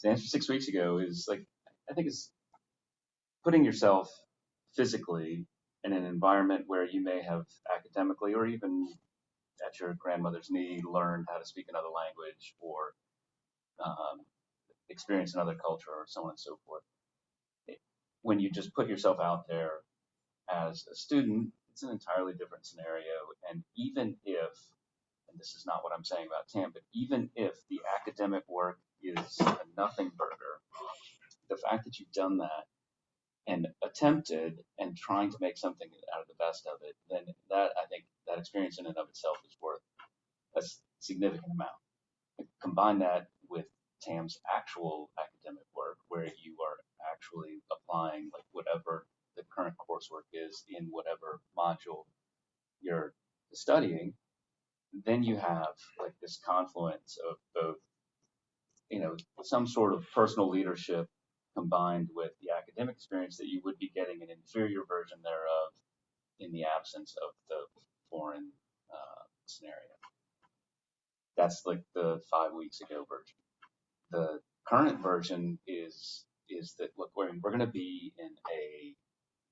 the answer 6 weeks ago is like, I think it's putting yourself physically in an environment where you may have academically or even at your grandmother's knee learned how to speak another language or experience another culture or so on and so forth. When you just put yourself out there as a student, it's an entirely different scenario. And even if, and this is not what I'm saying about TAM, but even if the academic work is a nothing burger, the fact that you've done that and attempted and trying to make something out of the best of it, then that, I think that experience in and of itself is worth a significant amount. Combine that with TAM's actual academic work, where you are actually applying like whatever the current coursework is in whatever module you're studying, then you have like this confluence of both, some sort of personal leadership combined with the academic experience that you would be getting an inferior version thereof in the absence of the foreign scenario. That's like the 5 weeks ago version. The current version is that, look, we're going to be in a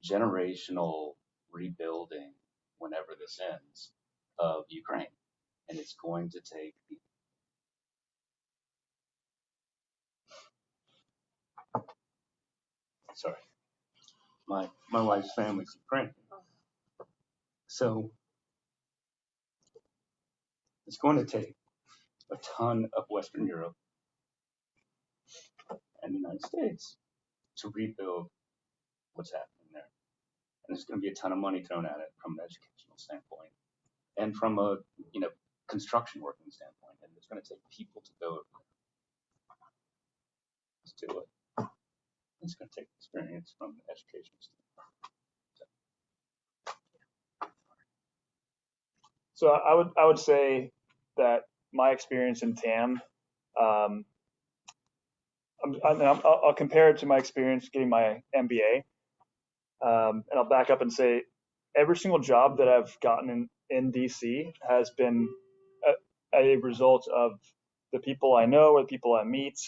generational rebuilding whenever this ends of Ukraine, and it's going to take sorry, my wife's family's Ukrainian, so it's going to take a ton of Western Europe and the United States to rebuild what's happening there. And there's going to be a ton of money thrown at it from an educational standpoint and from a construction working standpoint. And it's going to take people to go let's do it. It's going to take experience from an education standpoint. So I would say that my experience in TAM, I'll compare it to my experience getting my MBA, and I'll back up and say every single job that I've gotten in DC has been a result of the people I know or the people I meet,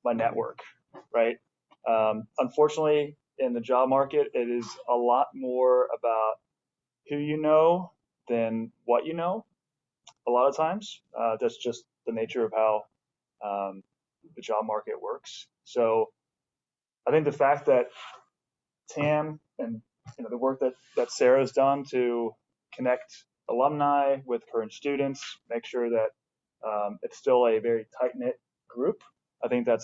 my network, right? Unfortunately, in the job market, it is a lot more about who you know than what you know. A lot of times, that's just the nature of how the job market works. So I think the fact that TAM and the work that Sarah's done to connect alumni with current students, make sure that it's still a very tight-knit group, I think that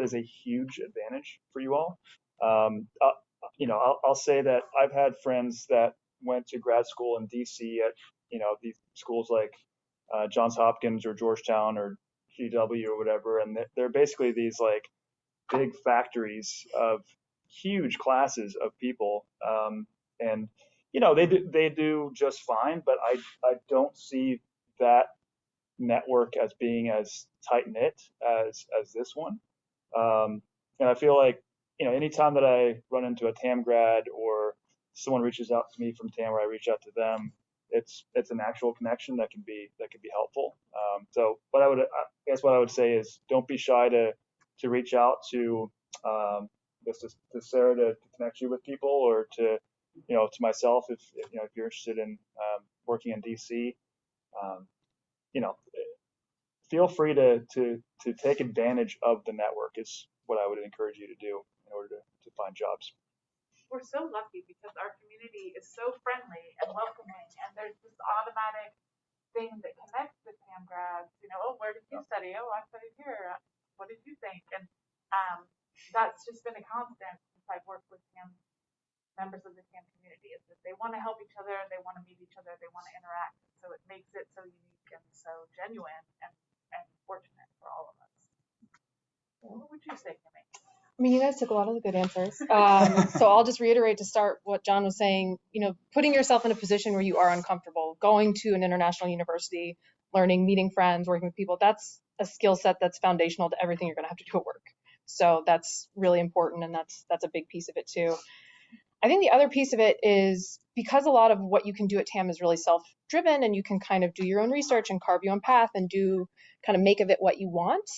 is a huge advantage for you all. I'll say that I've had friends that went to grad school in DC at these schools like Johns Hopkins or Georgetown or GW or whatever, and they're basically these like big factories of huge classes of people, and they do just fine, but I don't see that network as being as tight knit as this one, and I feel like anytime that I run into a TAM grad or someone reaches out to me from TAM or I reach out to them, it's an actual connection that can be helpful. So what I guess what I would say is don't be shy to reach out to Sarah to connect you with people, or to myself if you're interested in working in DC. Feel free to take advantage of the network is what I would encourage you to do in order to find jobs. We're so lucky because our community is so friendly and welcoming, and there's this automatic thing that connects the TAM grads. Oh, where did you study? Oh, I studied here. What did you think? And that's just been a constant since I've worked with TAM members of the TAM community, is that they want to help each other, they want to meet each other, they want to interact. So it makes it so unique and so genuine and fortunate for all of us. What would you say, Kimmy? I mean, you guys took a lot of the good answers. So I'll just reiterate to start what John was saying, putting yourself in a position where you are uncomfortable, going to an international university, learning, meeting friends, working with people, that's a skill set that's foundational to everything you're going to have to do at work. So that's really important, and that's a big piece of it too. I think the other piece of it is because a lot of what you can do at TAM is really self-driven, and you can kind of do your own research and carve your own path and kind of make of it what you want.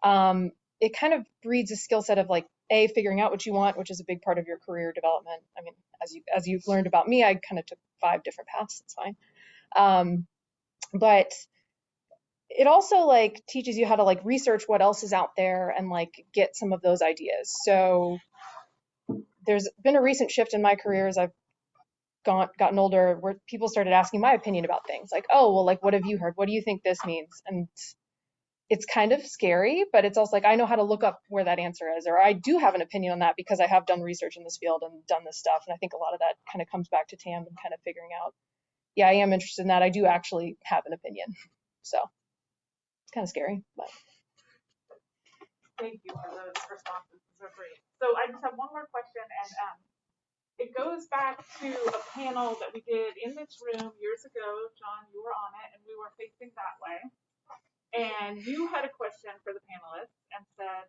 it kind of breeds a skill set of like, A, figuring out what you want, which is a big part of your career development. I mean, as you've learned about me, I kind of took 5 different paths. It's fine. But it also like teaches you how to like research what else is out there and like get some of those ideas. So there's been a recent shift in my career as I've gotten older where people started asking my opinion about things like, oh, well, like, what have you heard? What do you think this means? And it's kind of scary, but it's also like, I know how to look up where that answer is, or I do have an opinion on that because I have done research in this field and done this stuff. And I think a lot of that kind of comes back to TAM and kind of figuring out, yeah, I am interested in that. I do actually have an opinion. So it's kind of scary, but. Thank you for those responses. Those are great. So I just have one more question, and it goes back to a panel that we did in this room years ago. John, you were on it, and we were facing that way. And you had a question for the panelists and said,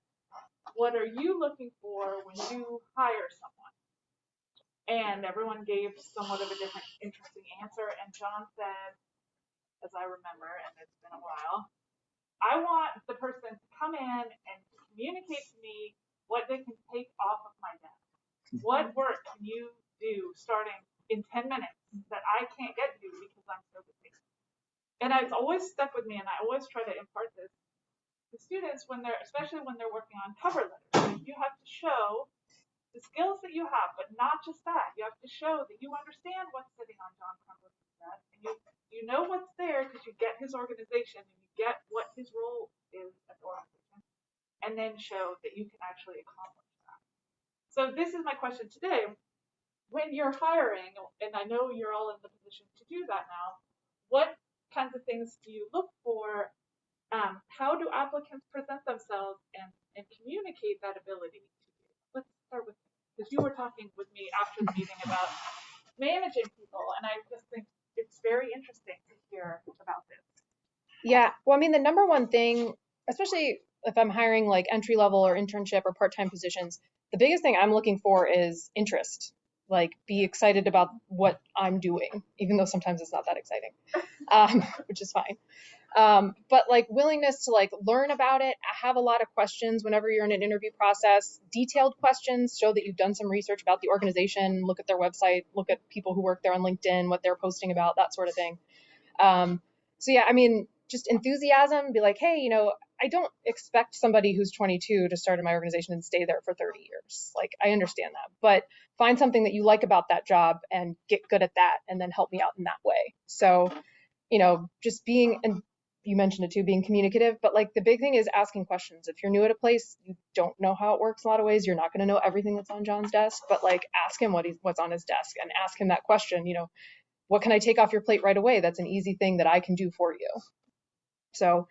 what are you looking for when you hire someone? And everyone gave somewhat of a different interesting answer. And John said, as I remember, and it's been a while, I want the person to come in and communicate to me what they can take off of my desk. What work can you do starting in 10 minutes that I can't get to because I'm so busy? And it's always stuck with me, and I always try to impart this to students when they're, especially when they're working on cover letters. You have to show the skills that you have, but not just that. You have to show that you understand what's sitting on John CRUMBLISS's desk, and you know what's there because you get his organization and you get what his role is at the organization, and then show that you can actually accomplish that. So this is my question today. When you're hiring, and I know you're all in the position to do that now, what kinds of things do you look for? How do applicants present themselves and communicate that ability to you? Let's start with, because you were talking with me after the meeting about managing people, and I just think it's very interesting to hear about this. Yeah, well, I mean, the number one thing, especially if I'm hiring like entry level or internship or part-time positions, the biggest thing I'm looking for is interest. Like, be excited about what I'm doing, even though sometimes it's not that exciting, which is fine. But like willingness to like learn about it. I have a lot of questions whenever you're in an interview process, detailed questions, show that you've done some research about the organization, look at their website, look at people who work there on LinkedIn, what they're posting about, that sort of thing. So yeah, I mean, just enthusiasm, be like, hey, you know, I don't expect somebody who's 22 to start in my organization and stay there for 30 years. Like, I understand that, but find something that you like about that job and get good at that and then help me out in that way. So, you know, just being, and you mentioned it too, being communicative, but like the big thing is asking questions. If you're new at a place, you don't know how it works a lot of ways. You're not going to know everything that's on John's desk, but like ask him what's on his desk and ask him that question, you know, what can I take off your plate right away? That's an easy thing that I can do for you. So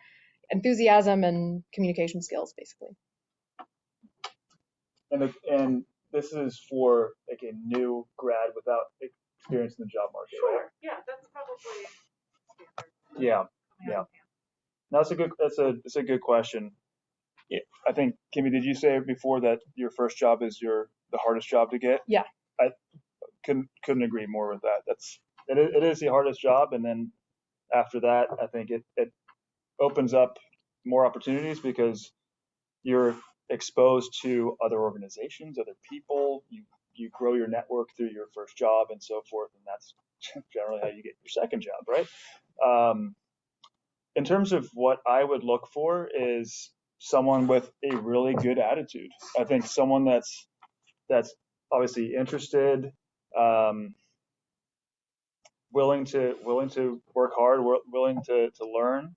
enthusiasm and communication skills, basically. And this is for like a new grad without experience in the job market. Sure. Right? Yeah, that's probably standard. Yeah. No, it's a good question. Yeah, I think, Kimmy, did you say before that your first job is the hardest job to get? Yeah. I couldn't agree more with that. It is the hardest job, and then after that, I think it opens up more opportunities because you're exposed to other organizations, other people. You grow your network through your first job and so forth, and that's generally how you get your second job, right? In terms of what I would look for is someone with a really good attitude. I think someone that's obviously interested, willing to work hard, willing to learn.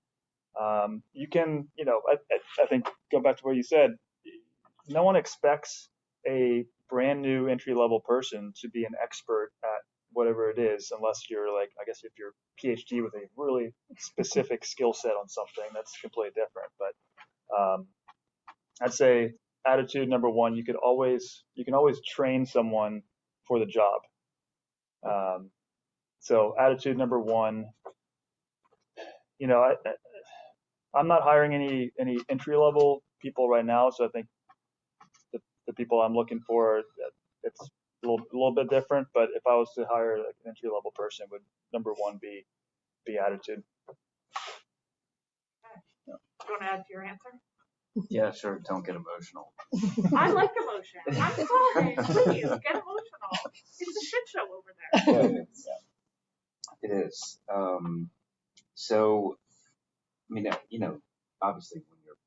You can, you know, I think go back to what you said. No one expects a brand new entry level person to be an expert at whatever it is, unless you're like, I guess if you're PhD with a really specific skill set on something, that's completely different. But I'd say attitude number one. You can always train someone for the job. So attitude number one. You know, I'm not hiring any entry level people right now, so I think the people I'm looking for, it's a little bit different. But if I was to hire like an entry level person, would number one be attitude. Okay. Yeah. Do you want to add to your answer? Yeah, sure. Don't get emotional. I like emotion. I'm sorry. Please get emotional. It's a shit show over there. Yeah, it is. So, I mean, obviously when you're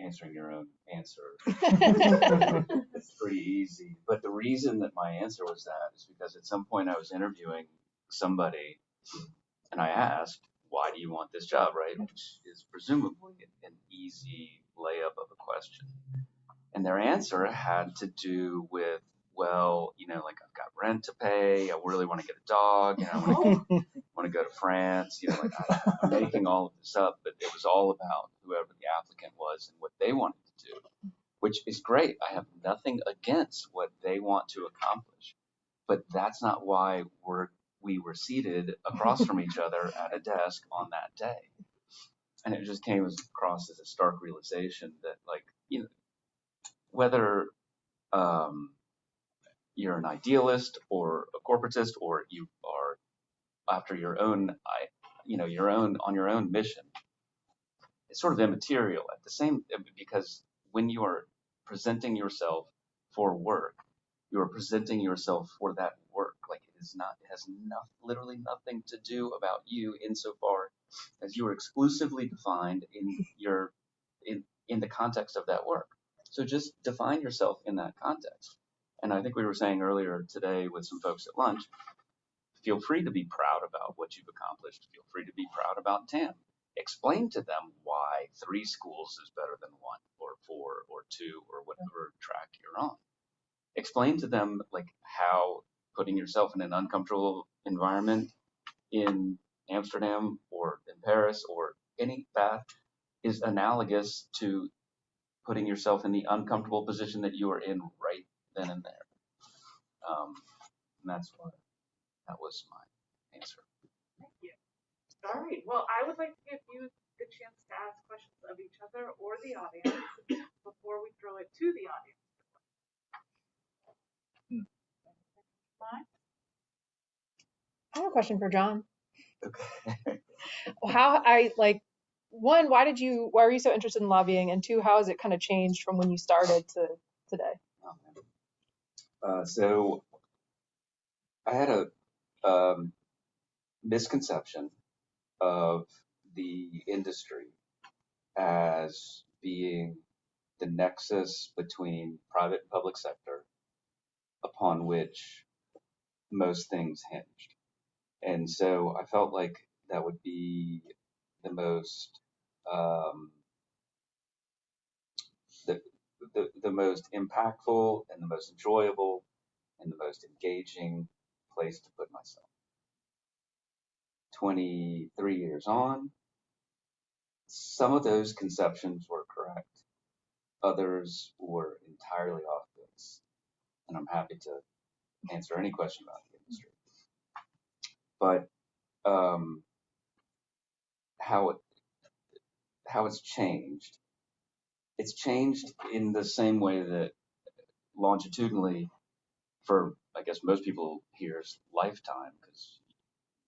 answering your own answer, it's pretty easy. But the reason that my answer was that is because at some point I was interviewing somebody and I asked, why do you want this job, right? Which is presumably an easy layup of a question. And their answer had to do with, well, like I've got rent to pay. I really want to get a dog. I want to go to France. Like I'm making all of this up, but it was all about whoever the applicant was and what they wanted to do, which is great. I have nothing against what they want to accomplish, but that's not why we were seated across from each other at a desk on that day. And it just came across as a stark realization that, like, whether you're an idealist or a corporatist, or you are after your own, on your own mission, it's sort of immaterial at the same, because when you are presenting yourself for work, you are presenting yourself for that work. Like it has literally nothing to do about you insofar as you are exclusively defined in the context of that work. So just define yourself in that context. And I think we were saying earlier today with some folks at lunch, feel free to be proud about what you've accomplished. Feel free to be proud about TAM. Explain to them why 3 schools is better than 1 or 4 or 2 or whatever track you're on. Explain to them like how putting yourself in an uncomfortable environment in Amsterdam or in Paris or any path is analogous to putting yourself in the uncomfortable position that you are in right then and there. And that was my answer. Thank you. All right. Well, I would like to give you the chance to ask questions of each other or the audience before we throw it to the audience. I have a question for John. Okay. One, why are you so interested in lobbying? And 2, how has it kind of changed from when you started to today? So I had a misconception of the industry as being the nexus between private and public sector upon which most things hinged. And so I felt like that would be the most the most impactful and the most enjoyable and the most engaging place to put myself. 23 years on, some of those conceptions were correct. Others were entirely off base. And I'm happy to answer any question about the industry. But how it's changed. It's changed in the same way that longitudinally for, I guess, most people here's lifetime, because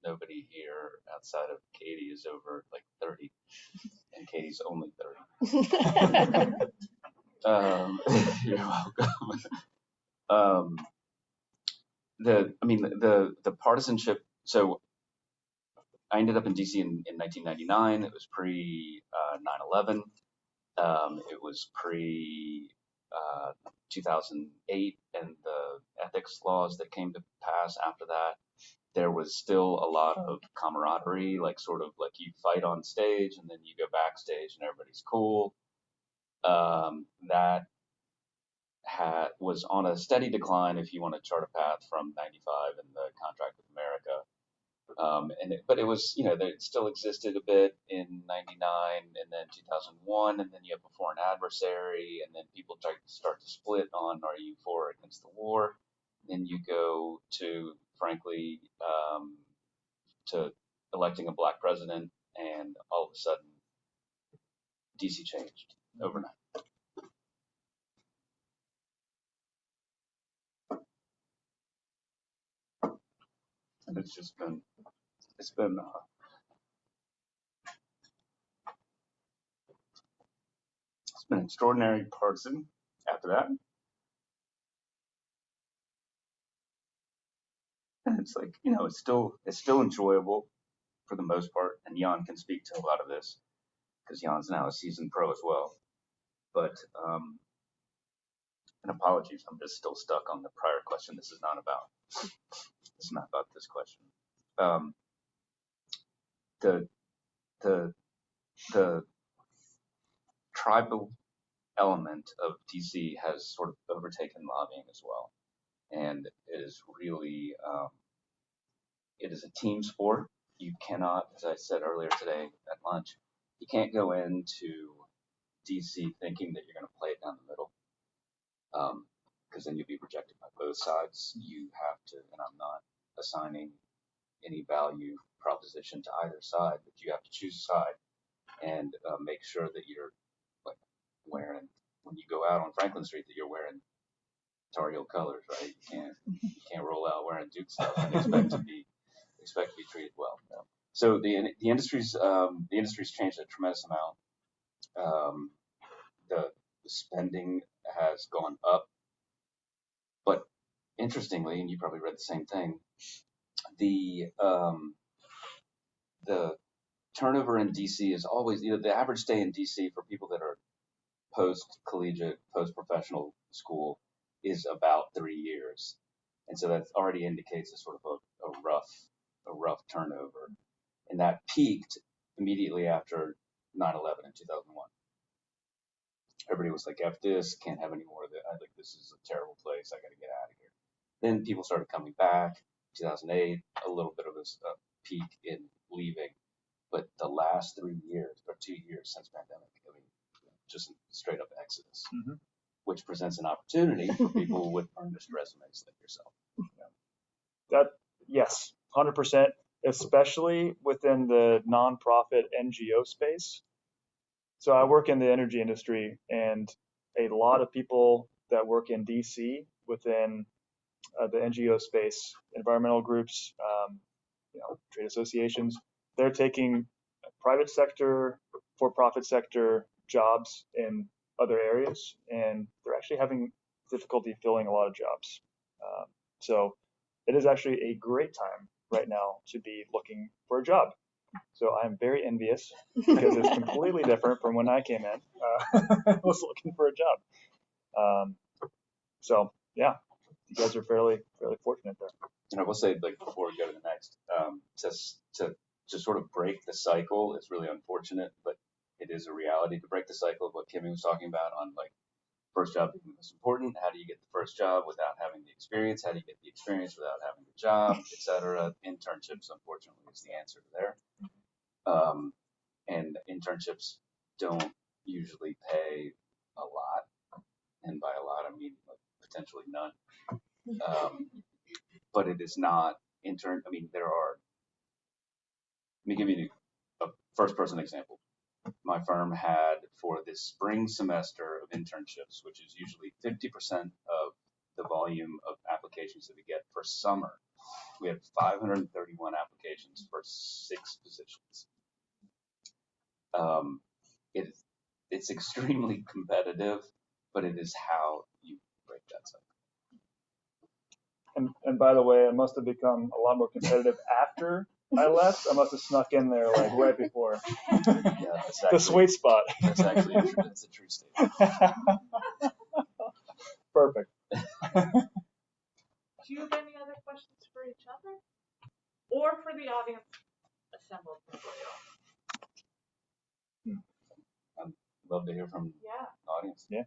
nobody here outside of Katie is over like 30, and Katie's only 30. You're welcome. The partisanship. So I ended up in DC in 1999. It was pre 9/11. It was pre 2008 and the ethics laws that came to pass after that. There was still a lot of camaraderie, like sort of like you fight on stage and then you go backstage and everybody's cool. That was on a steady decline if you want to chart a path from 95 and the contract with America. But it was, it still existed a bit in 99 and then 2001, and then you have a foreign adversary, and then people start to split on, are you for or against the war? Then you go to, frankly, to electing a black president, and all of a sudden, DC changed overnight. And it's been extraordinary person after that. And it's like, it's still enjoyable for the most part. And Jan can speak to a lot of this because Jan's now a seasoned pro as well. But, and apologies, I'm just still stuck on the prior question. This is not about this question. The tribal element of DC has sort of overtaken lobbying as well. And it is really, it is a team sport. You cannot, as I said earlier today at lunch, you can't go into DC thinking that you're going to play it down the middle, because then you'll be rejected by both sides. You have to, and I'm not assigning any value proposition to either side, but you have to choose a side and make sure that you're like wearing, when you go out on Franklin Street, that you're wearing Tar Heel colors, right? You can't roll out wearing Duke stuff and expect to be treated well. So the industry's changed a tremendous amount. The spending has gone up, but interestingly, and you probably read the same thing, the turnover in DC is always, the average stay in DC for people that are post-collegiate, post-professional school is about 3 years. And so that already indicates a sort of a rough turnover. And that peaked immediately after 9/11 in 2001. Everybody was like, F this, can't have any more of it. I think this is a terrible place. I got to get out of here. Then people started coming back. 2008, a little bit of a peak in leaving. But the last 3 years, or 2 years since pandemic, I mean, just straight up exodus, which presents an opportunity for people with earnest resumes like yourself. Yes, 100%, especially within the nonprofit NGO space. So I work in the energy industry, and a lot of people that work in DC within the NGO space, environmental groups, trade associations, they're taking private sector, for-profit sector jobs in other areas, and they're actually having difficulty filling a lot of jobs. So it is actually a great time right now to be looking for a job. So I'm very envious because it's completely different from when I came in. I was looking for a job. So yeah, you guys are fairly fortunate there. And I will say, like, before we go to the next, to sort of break the cycle is really unfortunate, but it is a reality to break the cycle of what Kimmy was talking about on, like, first job being the most important. How do you get the first job without having the experience? How do you get the experience without having the job, et cetera? Internships, unfortunately, is the answer there. And internships don't usually pay a lot. And by a lot, I mean, like, potentially none. But it is not let me give you a first person example. My firm had, for this spring semester of internships, which is usually 50% of the volume of applications that we get for summer, we had 531 applications for 6 positions. It's extremely competitive, but it is how you break that cycle. And by the way, it must have become a lot more competitive after I left. I must have snuck in there like right before. Yeah, that's actually, the sweet spot. That's actually that's a true statement. Perfect. Do you have any other questions for each other? Or for the audience assembled before you? I'd love to hear from the audience. Yeah.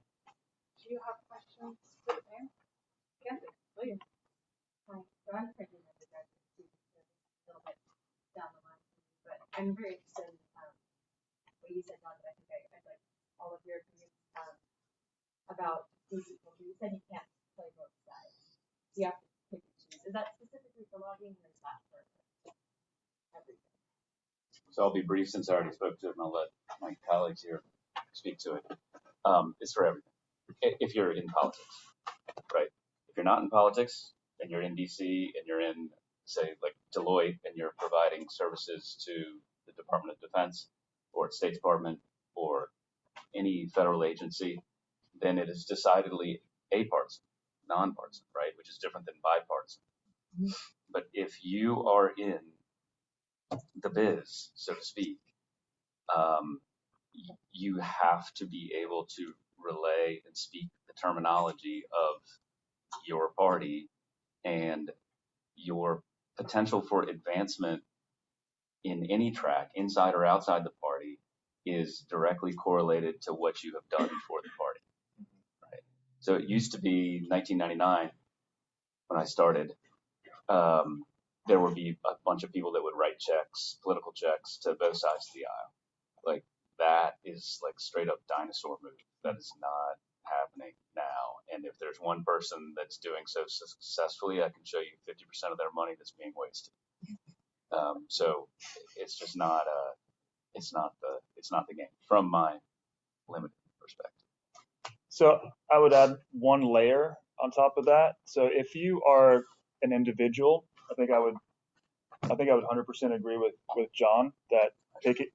Do you have questions for the panel? Cassidy, please. Hi, so I'm thinking of the graduate student a little bit down the line, but I'm very interested in what you said, John, but I think I'd like all of your opinions about DC culture. You said you can't play both sides. You have to pick and choose. Is that specifically for lobbying, or is that for everything? So I'll be brief since I already spoke to it, and I'll let my colleagues here speak to it. It's for everything. If you're in politics, right? If you're not in politics, and you're in DC, and you're in, say, like Deloitte, and you're providing services to the Department of Defense or State Department or any federal agency, then it is decidedly apartisan, nonpartisan, right? Which is different than bipartisan. But if you are in the biz, so to speak, you have to be able to relay and speak the terminology of your party, and your potential for advancement in any track, inside or outside the party, is directly correlated to what you have done for the party. Right? So it used to be 1999 when I started. There would be a bunch of people that would write checks, political checks, to both sides of the aisle. Like, that is like straight up dinosaur move. That is not happening now. And if there's one person that's doing so successfully, I can show you 50% of their money that's being wasted. So it's just not it's not the game from my limited perspective. So I would add one layer on top of that. So if you are an individual, I think I would 100% agree with John that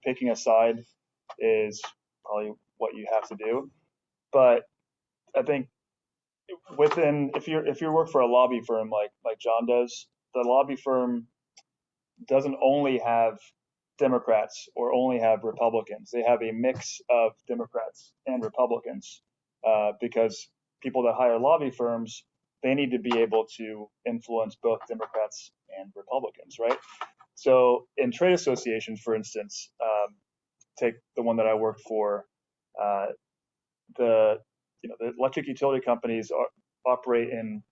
picking a side is probably what you have to do. But I think if you work for a lobby firm like John does, the lobby firm doesn't only have Democrats or only have Republicans. They have a mix of Democrats and Republicans because people that hire lobby firms, they need to be able to influence both Democrats and Republicans, right? So in trade associations, for instance, take the one that I work for, the electric utility companies operate in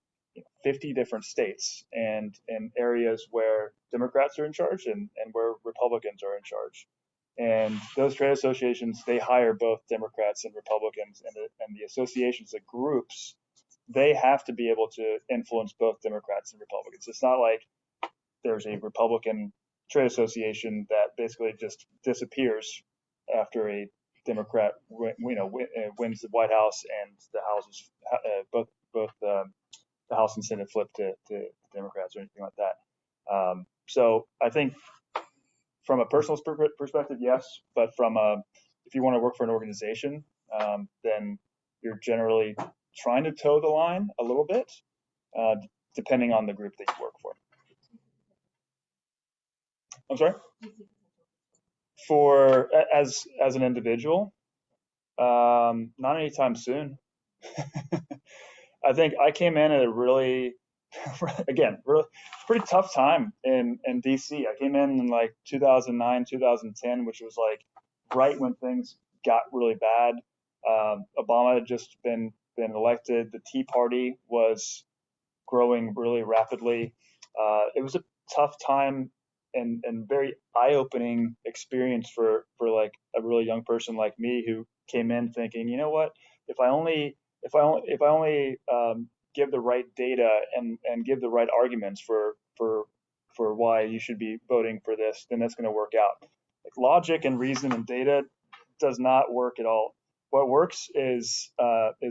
50 different states and in areas where Democrats are in charge and where Republicans are in charge. And those trade associations, they hire both Democrats and Republicans, and the associations, the groups, they have to be able to influence both Democrats and Republicans. It's not like there's a Republican trade association that basically just disappears after a Democrat wins the White House and the houses, both the House and Senate flip to Democrats or anything like that. So I think from a personal perspective, yes, but if you want to work for an organization, then you're generally trying to toe the line a little bit, depending on the group that you work for. I'm sorry? As an individual, not anytime soon. I think I came in at a really pretty tough time in DC. I came in like 2009, 2010, which was like right when things got really bad. Obama had just been elected. The Tea Party was growing really rapidly. It was a tough time and very eye-opening experience for like a really young person like me who came in thinking, you know what, if I only give the right data and give the right arguments for why you should be voting for this, then that's going to work out. Like logic and reason and data does not work at all. What works is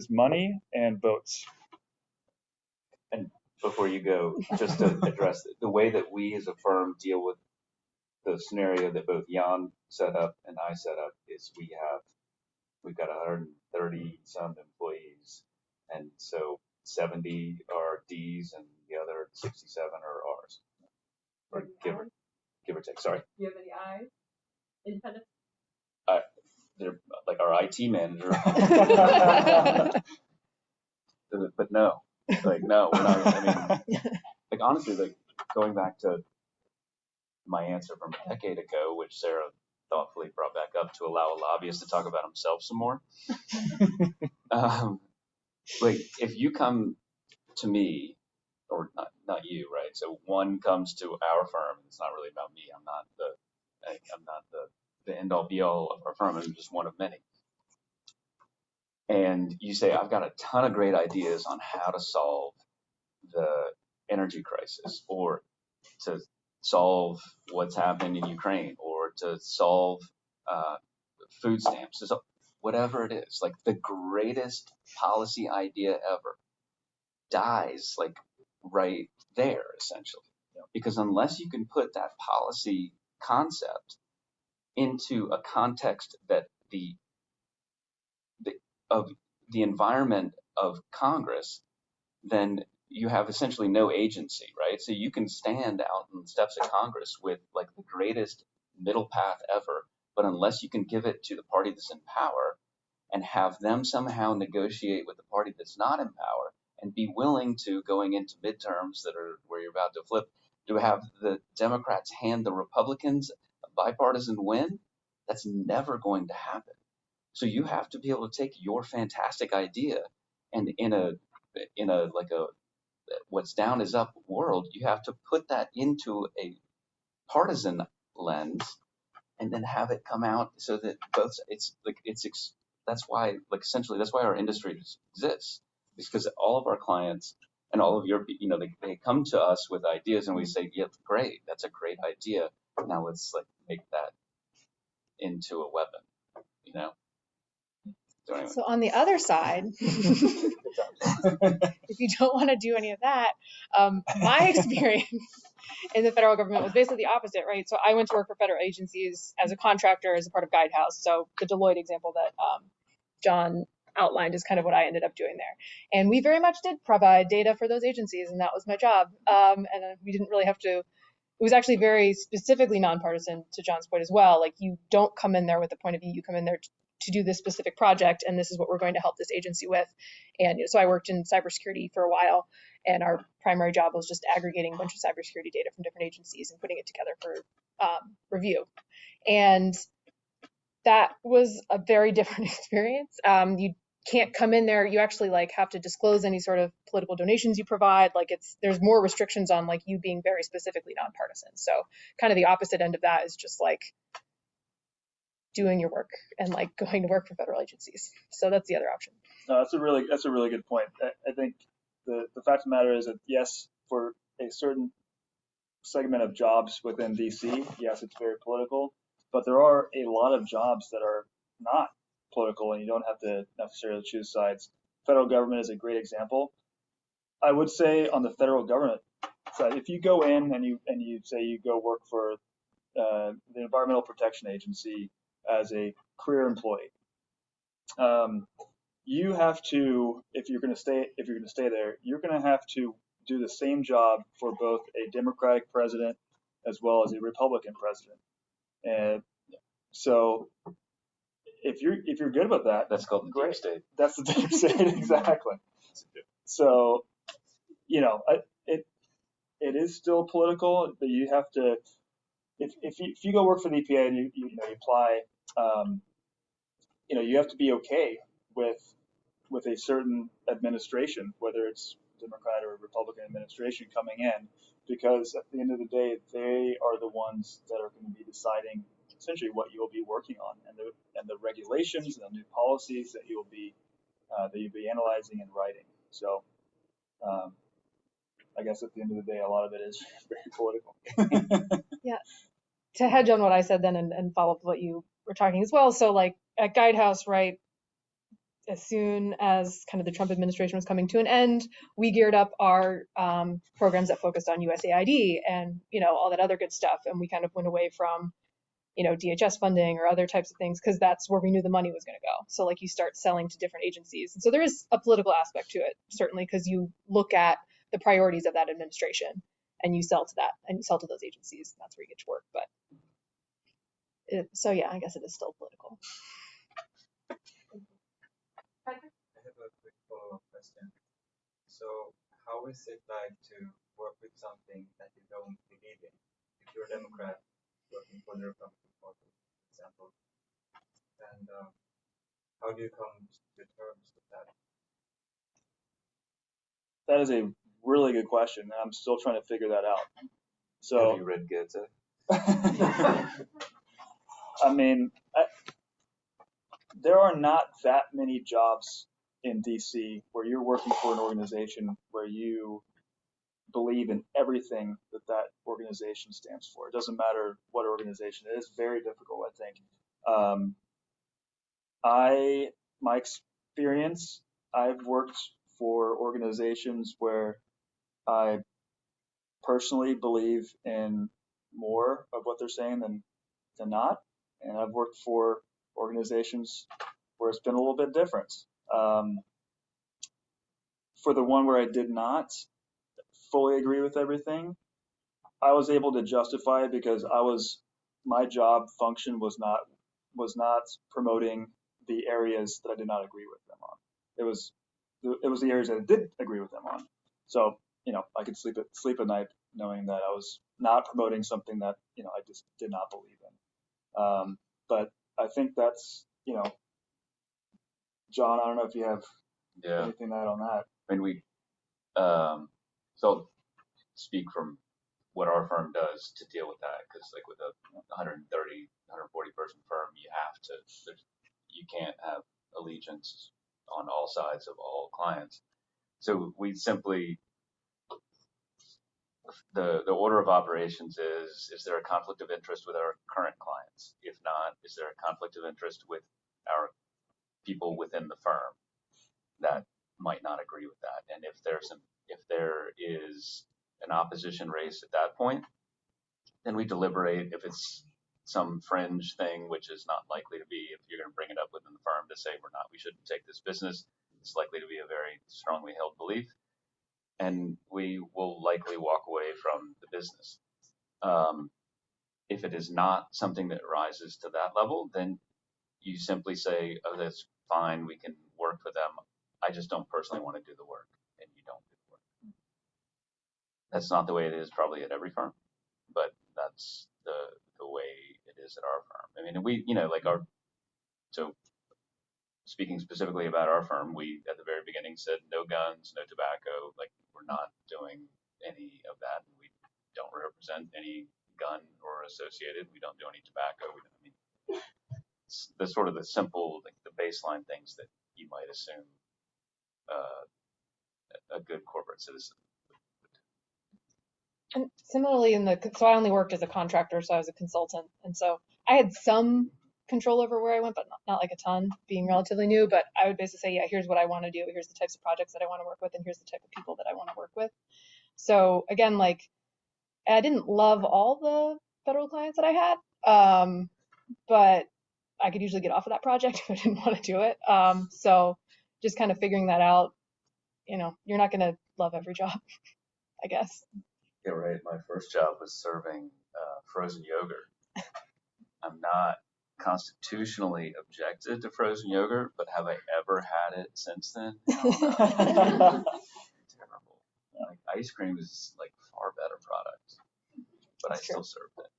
money and votes. And before you go, just to address the way that we as a firm deal with the scenario that both Jan set up and I set up is we've got 130 some employees, and so 70 are D's and the other 67 are R's, or give or take. Sorry. Do you have any I's? Independent? They're like our IT manager. But no, like no, we're not. I mean, like honestly, like going back to my answer from a decade ago, which Sarah thoughtfully brought back up to allow a lobbyist to talk about himself some more. Like if you come to me, or not you, right? So one comes to our firm, and it's not really about me. I'm not the end all be all of our firm. I'm just one of many. And you say, I've got a ton of great ideas on how to solve the energy crisis, or to solve what's happening in Ukraine, or to solve food stamps, whatever it is. Like the greatest policy idea ever dies like right there, essentially. Because unless you can put that policy concept into a context that the of the environment of Congress, then you have essentially no agency, right? So you can stand out on the steps of Congress with like the greatest middle path ever, but unless you can give it to the party that's in power and have them somehow negotiate with the party that's not in power and be willing to, going into midterms that are where you're about to flip, to have the Democrats hand the Republicans a bipartisan win, that's never going to happen. So you have to be able to take your fantastic idea and in a like a what's down is up world, you have to put that into a partisan lens and then have it come out so that both that's why like essentially that's why our industry exists, because all of our clients and all of your they come to us with ideas and we say, yeah, great, that's a great idea, now let's like make that into a weapon, you know. So anyway. So on the other side, if you don't want to do any of that, my experience in the federal government was basically the opposite, right? So I went to work for federal agencies as a contractor, as a part of Guidehouse. So the Deloitte example that John outlined is kind of what I ended up doing there. And we very much did provide data for those agencies, and that was my job. And we didn't really have to. It was actually very specifically nonpartisan, to John's point as well. Like, you don't come in there with a point of view. You come in there to do this specific project, and this is what we're going to help this agency with. And so I worked in cybersecurity for a while, and our primary job was just aggregating a bunch of cybersecurity data from different agencies and putting it together for review. And that was a very different experience. You can't come in there. You actually like have to disclose any sort of political donations you provide. Like, there's more restrictions on like you being very specifically nonpartisan. So kind of the opposite end of that is just like doing your work and like going to work for federal agencies. So that's the other option. No, that's a really good point. I think the fact of the matter is that yes, for a certain segment of jobs within DC, yes, it's very political, but there are a lot of jobs that are not political, and you don't have to necessarily choose sides. Federal government is a great example. I would say on the federal government side, if you go in and you say you go work for the Environmental Protection Agency as a career employee, you have to, if you're going to stay there, you're going to have to do the same job for both a Democratic president as well as a Republican president. And so if you're good about that, that's called the great. deep state. That's the deep state, exactly. So, you know, it is still political, but you have to, if you go work for the EPA and you apply, you know, you have to be okay with a certain administration, whether it's Democrat or Republican administration coming in, because at the end of the day, they are the ones that are going to be deciding essentially what you'll be working on, and the regulations and the new policies that you'll be analyzing and writing. So I guess at the end of the day, a lot of it is very political. Yeah. To hedge on what I said then and follow up what you were talking as well. So like at Guidehouse, right, as soon as kind of the Trump administration was coming to an end, we geared up our programs that focused on USAID and, you know, all that other good stuff. And we kind of went away from, you know, DHS funding or other types of things, because that's where we knew the money was going to go. So like you start selling to different agencies. And so there is a political aspect to it, certainly, because you look at the priorities of that administration and you sell to that and you sell to those agencies. That's where you get to work. But so yeah, I guess it is still political. I have a quick follow-up question. So how is it like to work with something that you don't believe in? If you're a Democrat working for the Republican Party, for example, and how do you come to terms with that? That is a really good question, and I'm still trying to figure that out. So, have you read Goethe? I mean, there are not that many jobs in DC where you're working for an organization where you believe in everything that organization stands for. It doesn't matter what organization. It is very difficult, I think. My experience, I've worked for organizations where I personally believe in more of what they're saying than not. And I've worked for organizations where it's been a little bit different. For the one where I did not fully agree with everything, I was able to justify it because my job function was not promoting the areas that I did not agree with them on. It was the areas that I did agree with them on. So, I could sleep at night knowing that I was not promoting something that, I just did not believe in. But I think that's, John, I don't know if you have anything to add on that. I mean, so speak from what our firm does to deal with that, because like with a 130, 140 person firm, you can't have allegiance on all sides of all clients. So we simply, the order of operations is there a conflict of interest with our current clients? If not, is there a conflict of interest with our people within the firm that might not agree with that? And if there is an opposition raised at that point, then we deliberate. If it's some fringe thing, which is not likely to be, if you're going to bring it up within the firm to say we shouldn't take this business, it's likely to be a very strongly held belief, and we will likely walk away from the business. If it is not something that rises to that level, then you simply say, oh, that's fine, we can work for them. I just don't personally want to do the work, and you don't do the work. That's not the way it is probably at every firm, but that's the way it is at our firm. I mean, we, so speaking specifically about our firm, we at the very beginning said no guns, no tobacco, like we're not doing any of that. We don't represent any gun or associated. We don't do any tobacco. It's the sort of the simple, like the baseline things that you might assume a good corporate citizen. And similarly, so I only worked as a contractor, so I was a consultant, and so I had some control over where I went, but not like a ton, being relatively new. But I would basically say, yeah, here's what I want to do, here's the types of projects that I want to work with, and here's the type of people that I want to work with. So again, like, I didn't love all the federal clients that I had, but I could usually get off of that project if I didn't want to do it. So just kind of figuring that out. You're not going to love every job, I guess. Yeah, right. My first job was serving frozen yogurt. I'm not constitutionally objected to frozen yogurt, but have I ever had it since then? No. Terrible. Like, ice cream is like far better product, but I still served it.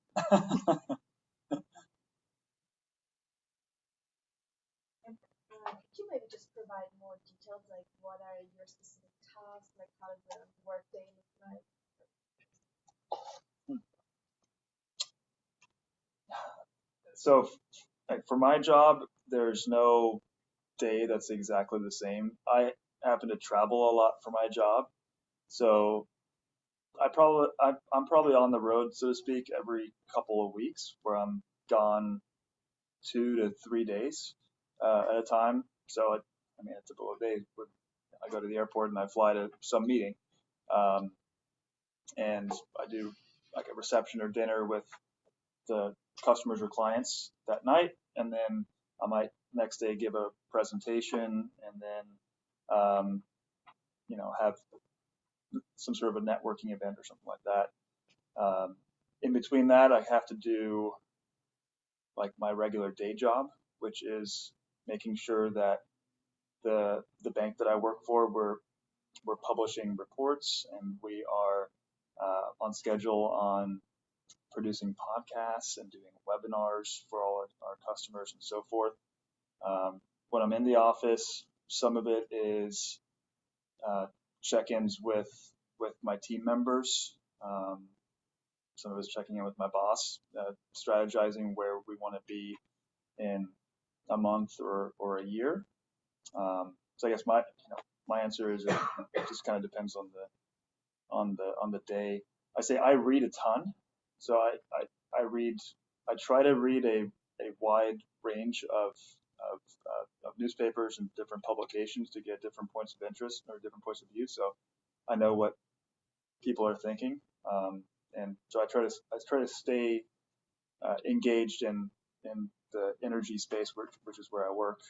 Could you maybe just provide more details, like what are your specific tasks, like how does the workday look like? So, like, for my job, there's no day that's exactly the same. I happen to travel a lot for my job, so I'm probably on the road, so to speak, every couple of weeks, where I'm gone 2 to 3 days at a time. So a typical day would, I go to the airport and I fly to some meeting, and I do like a reception or dinner with the customers or clients that night, and then I might next day give a presentation, and then have some sort of a networking event or something like that. In between that, I have to do like my regular day job, which is making sure that the bank that I work for, we're publishing reports, and we are on schedule on producing podcasts and doing webinars for all our customers and so forth. When I'm in the office, some of it is check-ins with my team members. Some of it is checking in with my boss, strategizing where we want to be in a month or a year. So I guess my answer is it just kind of depends on the day. I say I read a ton, so I try to read a wide range of newspapers and different publications to get different points of interest or different points of view. So I know what people are thinking, and so I try to stay engaged in the energy space, which is where I work,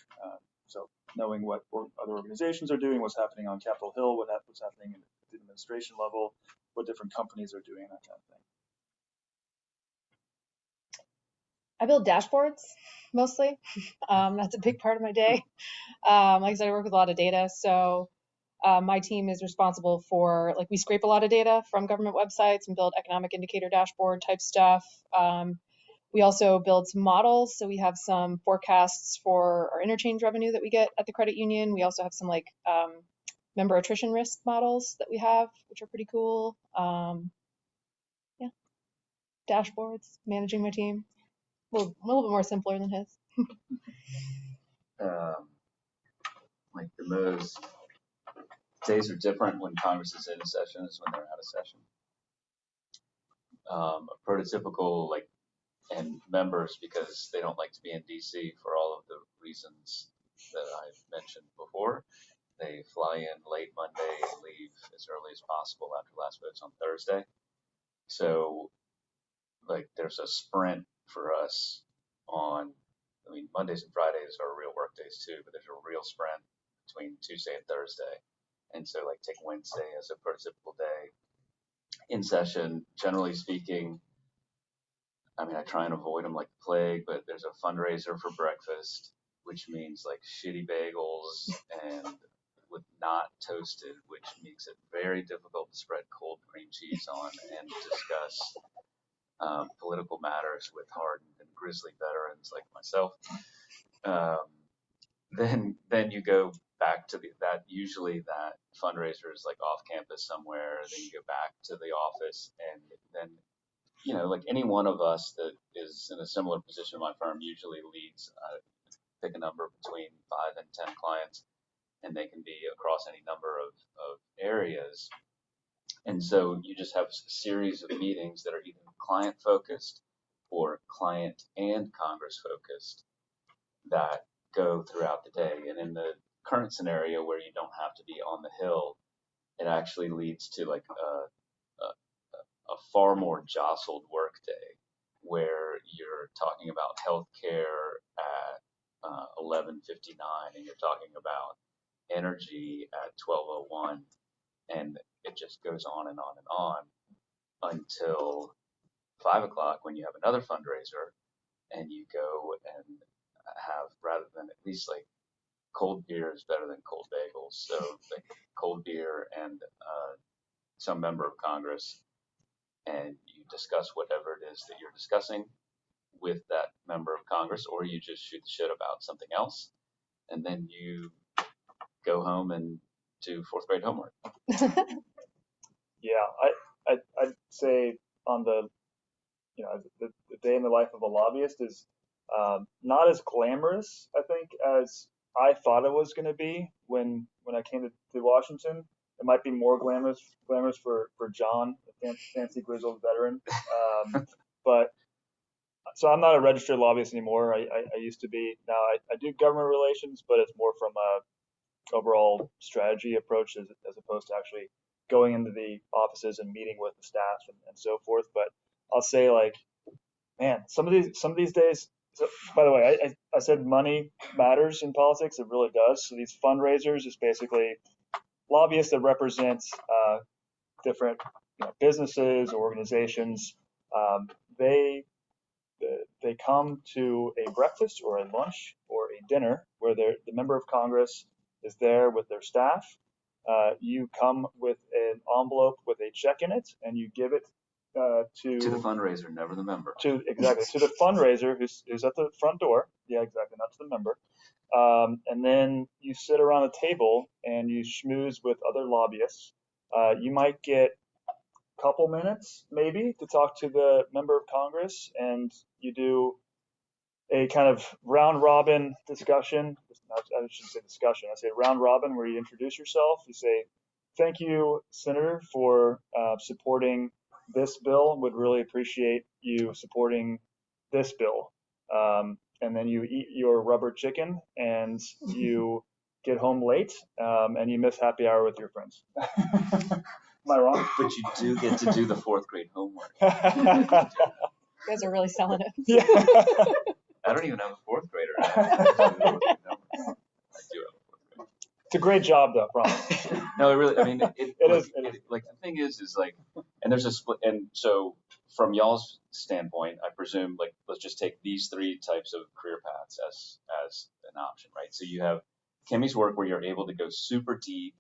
So knowing what other organizations are doing, what's happening on Capitol Hill, what's happening at the administration level, what different companies are doing, that kind of thing. I build dashboards mostly. That's a big part of my day. Like I said, I work with a lot of data. So my team is responsible for, like, we scrape a lot of data from government websites and build economic indicator dashboard type stuff. We also build some models. So we have some forecasts for our interchange revenue that we get at the credit union. We also have some like member attrition risk models that we have, which are pretty cool. Yeah, dashboards, managing my team. A little bit more simpler than his. Like the most days are different when Congress is in a session as when they're out of session. A prototypical, like, and members, because they don't like to be in DC for all of the reasons that I've mentioned before, they fly in late Monday and leave as early as possible after last votes on Thursday. So, like, there's a sprint for us on, I mean, Mondays and Fridays are real work days too, but there's a real sprint between Tuesday and Thursday. And so, like, take Wednesday as a prototypical day in session. Generally speaking, I mean, I try and avoid them like the plague, but there's a fundraiser for breakfast, which means like shitty bagels and with not toasted, which makes it very difficult to spread cold cream cheese on and discuss political matters with hardened and grizzly veterans like myself. Then you go back to usually that fundraiser is like off campus somewhere. Then you go back to the office, and then, you know, like any one of us that is in a similar position in my firm usually leads, pick a number between 5 and 10 clients, and they can be across any number of areas. And so you just have a series of meetings that are either client focused or client and Congress focused that go throughout the day. And in the current scenario where you don't have to be on the Hill, it actually leads to like a far more jostled work day where you're talking about healthcare at 11:59 and you're talking about energy at 12:01, and it just goes on and on and on until 5 o'clock when you have another fundraiser and you go and have, rather than, at least like cold beer is better than cold bagels. So like cold beer and some member of Congress, and you discuss whatever it is that you're discussing with that member of Congress, or you just shoot the shit about something else, and then you go home and do 4th grade homework. Yeah, I'd say on the day in the life of a lobbyist is not as glamorous, I think, as I thought it was going to be when I came to Washington. It might be more glamorous for John, a fancy grizzled veteran. But so I'm not a registered lobbyist anymore. I used to be. Now I do government relations, but it's more from a overall strategy approach as opposed to actually going into the offices and meeting with the staff and so forth. But I'll say, like, man, some of these days. So, by the way, I said money matters in politics. It really does. So these fundraisers is basically lobbyists that represent different businesses or organizations. They come to a breakfast or a lunch or a dinner where the member of Congress is there with their staff. You come with an envelope with a check in it, and you give it to the fundraiser, never the member. Exactly. To the fundraiser who's at the front door. Yeah, exactly. Not to the member. And then you sit around a table and you schmooze with other lobbyists. You might get a couple minutes maybe to talk to the member of Congress, and you do a kind of round robin discussion. I shouldn't say discussion. I say round robin, where you introduce yourself. You say, "Thank you, Senator, for supporting this bill. Would really appreciate you supporting this bill." And then you eat your rubber chicken and you get home late, and you miss happy hour with your friends. Am I wrong? But you do get to do the 4th grade homework. You guys are really selling it. Yeah. I don't even have a 4th grader. I It's a great job, though, promise. No, it really, I mean, It is. like the thing is like, and there's a split, and so from y'all's standpoint, I presume, like, let's just take these three types of career paths as an option, right? So you have Kimmy's work where you're able to go super deep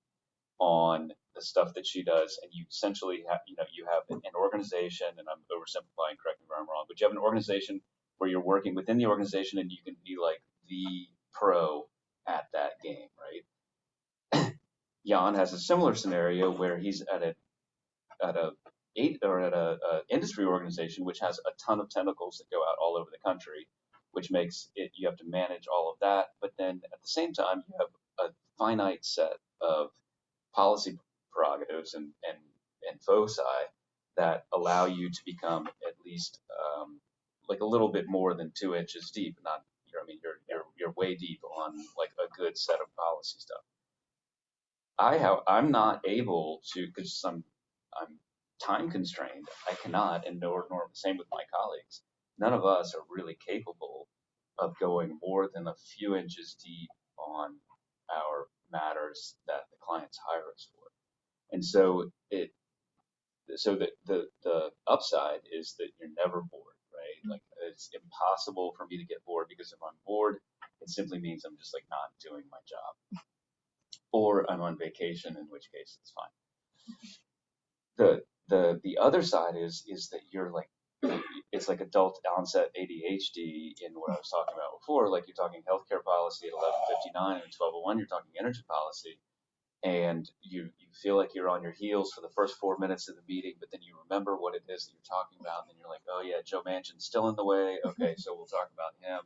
on the stuff that she does, and you essentially have, you have an organization, and I'm oversimplifying, correct me if I'm wrong, but you have an organization where you're working within the organization and you can be like the pro at that game, right? Jan has a similar scenario where he's at a industry organization which has a ton of tentacles that go out all over the country, which makes it, you have to manage all of that, but then at the same time you have a finite set of policy prerogatives and foci that allow you to become at least like a little bit more than 2 inches deep. Not, I mean, you're way deep on like a good set of policy stuff. I'm not able to, because I'm time constrained. I cannot, and nor same with my colleagues. None of us are really capable of going more than a few inches deep on our matters that the clients hire us for. And so the upside is that you're never bored, right? Like, it's impossible for me to get bored, because if I'm bored, it simply means I'm just like not doing my job, or I'm on vacation, in which case it's fine. The other side is that you're like, it's like adult onset ADHD in what I was talking about before. Like, you're talking healthcare policy at 11:59 and 12:01. You're talking energy policy, and you feel like you're on your heels for the first 4 minutes of the meeting, but then you remember what it is that you're talking about, and then you're like, oh yeah, Joe Manchin's still in the way. Okay, so we'll talk about him,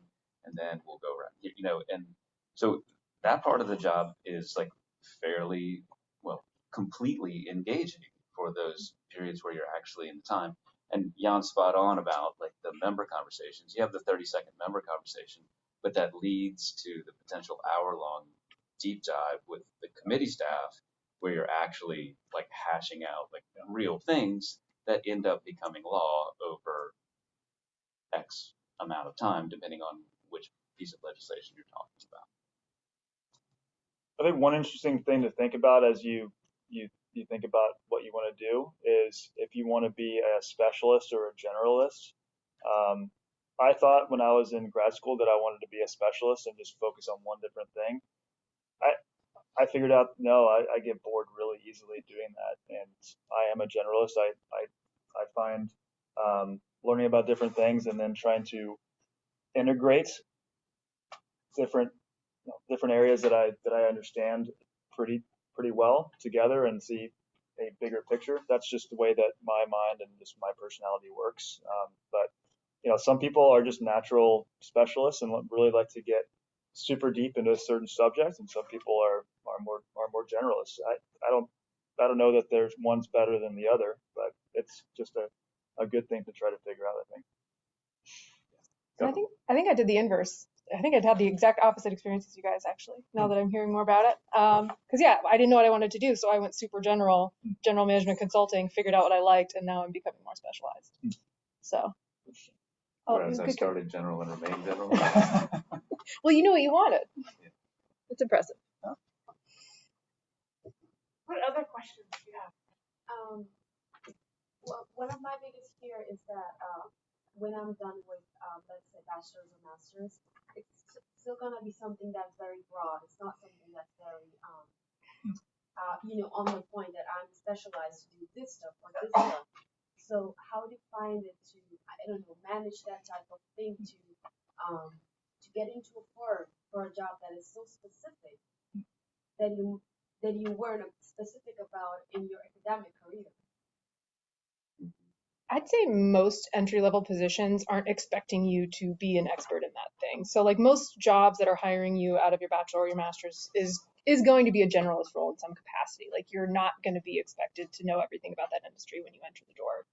and then we'll go around. And so that part of the job is like fairly, well, completely engaging for those periods where you're actually in the time. And Jan's spot on about like the member conversations. You have the 30-second member conversation, but that leads to the potential hour-long deep dive with the committee staff, where you're actually like hashing out like real things that end up becoming law over X amount of time, depending on which piece of legislation you're talking about. I think one interesting thing to think about as you think about what you want to do is if you want to be a specialist or a generalist. I thought when I was in grad school that I wanted to be a specialist and just focus on one different thing. I figured out, no, I get bored really easily doing that, and I am a generalist. I find learning about different things and then trying to integrate different areas that I understand pretty well together and see a bigger picture. That's just the way that my mind and just my personality works. But some people are just natural specialists and really like to get super deep into a certain subject, and some people are more generalists. I don't know that there's one's better than the other, but it's just a good thing to try to figure out, I think. So I think I did the inverse. I think I'd had the exact opposite experience as you guys, actually, now that I'm hearing more about it. Because yeah, I didn't know what I wanted to do, so I went super general management consulting, figured out what I liked, and now I'm becoming more specialized. So. Whereas I started general and remained general. Well, you knew what you wanted. Yeah. It's impressive. Huh? What other questions do you have? Well, one of my biggest fear is that when I'm done with, let's say, bachelor's or master's, it's still going to be something that's very broad. It's not something that's very, on the point that I'm specialized to do this stuff or this stuff. So how do you find it to, I don't know, manage that type of thing to get into a firm for a job that is so specific that you weren't specific about in your academic career? I'd say most entry-level positions aren't expecting you to be an expert in that thing. So like most jobs that are hiring you out of your bachelor or your master's is going to be a generalist role in some capacity. Like you're not going to be expected to know everything about that industry when you enter the door.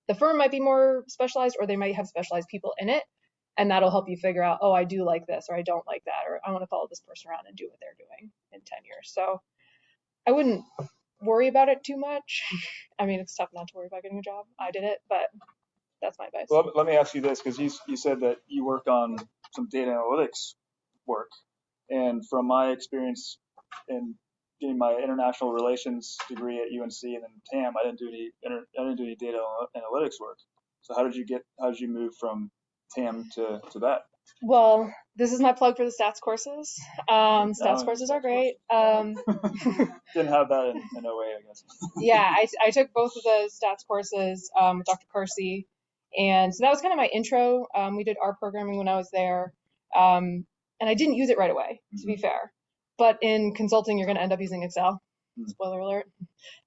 The firm might be more specialized, or they might have specialized people in it, and that'll help you figure out, oh, I do like this, or I don't like that, or I want to follow this person around and do what they're doing in 10 years. So I wouldn't worry about it too much. I mean, it's tough not to worry about getting a job. I did it, but that's my advice. Well, let me ask you this, because you said that you work on some data analytics work, and from my experience in getting my international relations degree at UNC and then TAM, I didn't do any data analytics work. So how did you move from TAM to that? Well, this is my plug for the stats courses. Stats courses are great. Didn't have that in OA, I guess. Yeah, I took both of the stats courses with Dr. Kersey. And so that was kind of my intro. We did R programming when I was there. And I didn't use it right away, to be fair. But in consulting, you're going to end up using Excel. Spoiler alert.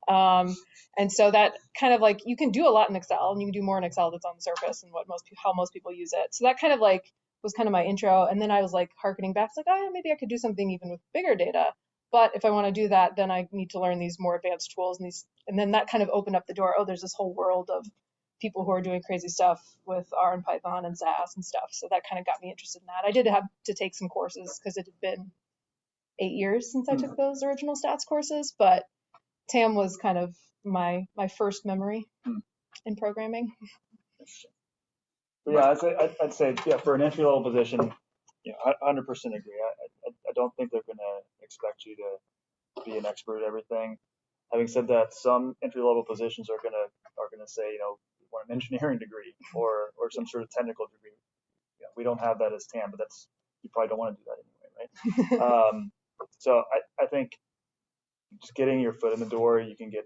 And so that kind of like, you can do a lot in Excel, and you can do more in Excel that's on the surface and how most people use it. So that kind of like was kind of my intro. And then I was like harkening back, like, oh, maybe I could do something even with bigger data. But if I want to do that, then I need to learn these more advanced tools. And then that kind of opened up the door. Oh, there's this whole world of people who are doing crazy stuff with R and Python and SAS and stuff. So that kind of got me interested in that. I did have to take some courses because it had been 8 years since I took those original stats courses, but TAM was kind of my first memory in programming. But yeah, I'd say yeah, for an entry level position, yeah, I 100% agree. I don't think they're going to expect you to be an expert at everything. Having said that, some entry level positions are gonna say, you want an engineering degree or some sort of technical degree. Yeah, we don't have that as TAM, but you probably don't want to do that anyway, right? So I think just getting your foot in the door, you can get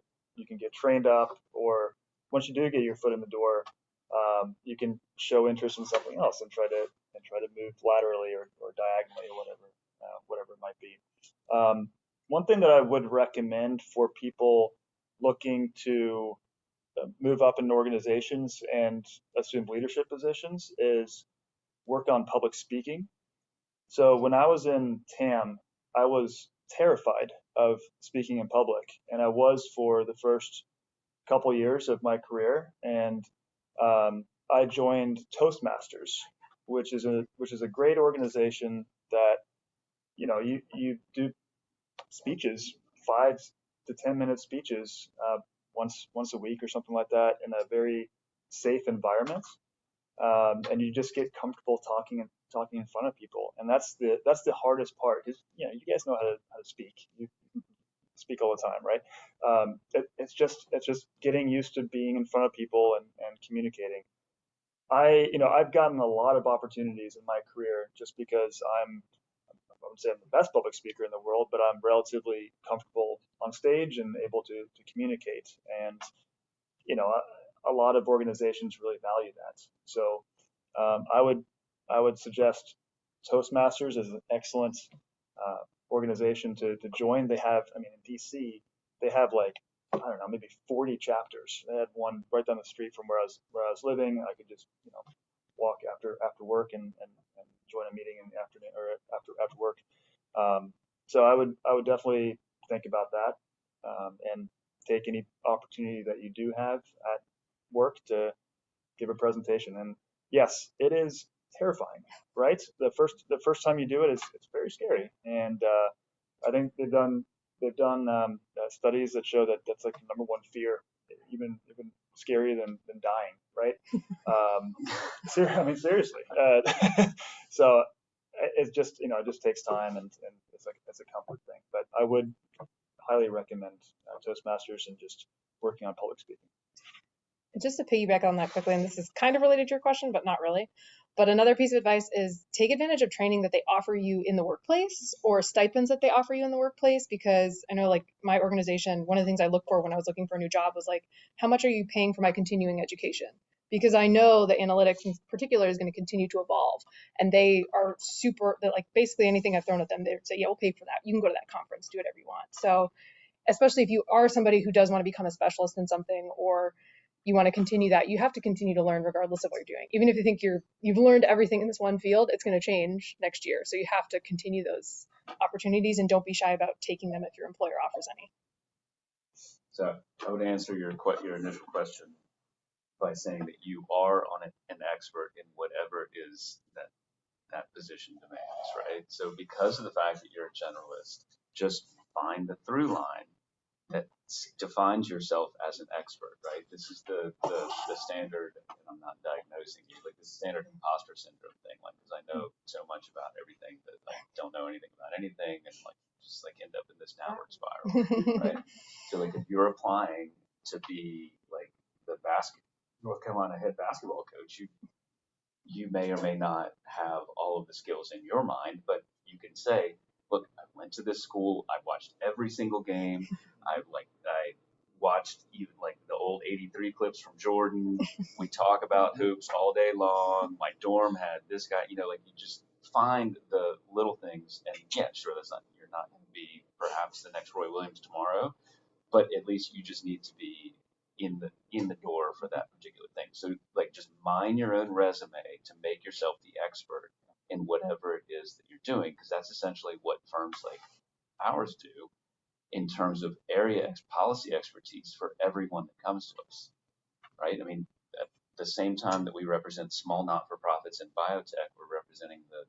trained up, or once you do get your foot in the door, you can show interest in something else and try to move laterally or diagonally or whatever it might be. One thing that I would recommend for people looking to move up in organizations and assume leadership positions is work on public speaking. So when I was in TAM, I was terrified of speaking in public, and I was for the first couple years of my career. And I joined Toastmasters, which is a great organization that you do speeches, 5 to 10 minute speeches once a week or something like that in a very safe environment, and you just get comfortable talking in front of people, and that's the hardest part. Because you guys know how to speak. You speak all the time, right? It's just getting used to being in front of people and communicating. I've gotten a lot of opportunities in my career just because I would say I'm the best public speaker in the world, but I'm relatively comfortable on stage and able to communicate. And, a lot of organizations really value that. So I would suggest Toastmasters is an excellent organization to join. They have, in DC, they have like, I don't know, maybe 40 chapters. They had one right down the street from where I was living. I could just, walk after work and join a meeting in the afternoon or after work. So I would definitely think about that, and take any opportunity that you do have at work to give a presentation. And yes, it is terrifying, right? The first time you do it, it's very scary. And I think they've done studies that show that that's like the number one fear, even scarier than dying, right? Seriously. So it's just it just takes time, and it's a comfort thing. But I would highly recommend Toastmasters and just working on public speaking. Just to piggyback on that quickly, and this is kind of related to your question, but not really. But another piece of advice is take advantage of training that they offer you in the workplace or stipends that they offer you in the workplace, because I know like my organization, one of the things I looked for when I was looking for a new job was like, how much are you paying for my continuing education? Because I know that analytics in particular is going to continue to evolve, and they're like basically anything I've thrown at them, they would say, yeah, we'll pay for that. You can go to that conference, do whatever you want. So especially if you are somebody who does want to become a specialist in something, or you want to continue that, you have to continue to learn regardless of what you're doing. Even if you think you've learned everything in this one field, it's going to change next year. So you have to continue those opportunities, and don't be shy about taking them if your employer offers any. So I would answer your initial question by saying that you are an expert in whatever it is that position demands, right? So because of the fact that you're a generalist, just find the through line that defines yourself as an expert, right? This is the standard, and I'm not diagnosing you, like the standard imposter syndrome thing, like, because I know so much about everything that I don't know anything about anything, and like just like end up in this downward spiral, right? So like if you're applying to be like the North Carolina head basketball coach, you may or may not have all of the skills in your mind, but you can say, look, I went to this school, I watched every single game, I watched even like the old 83 clips from Jordan. We talk about hoops all day long. My dorm had this guy, like you just find the little things, and yeah, sure, you're not going to be perhaps the next Roy Williams tomorrow, but at least you just need to be in the door for that particular thing. So like just mine your own resume to make yourself the expert in whatever it is that you're doing, because that's essentially what firms like ours do in terms of policy expertise for everyone that comes to us, right? I mean, at the same time that we represent small not-for-profits in biotech, we're representing the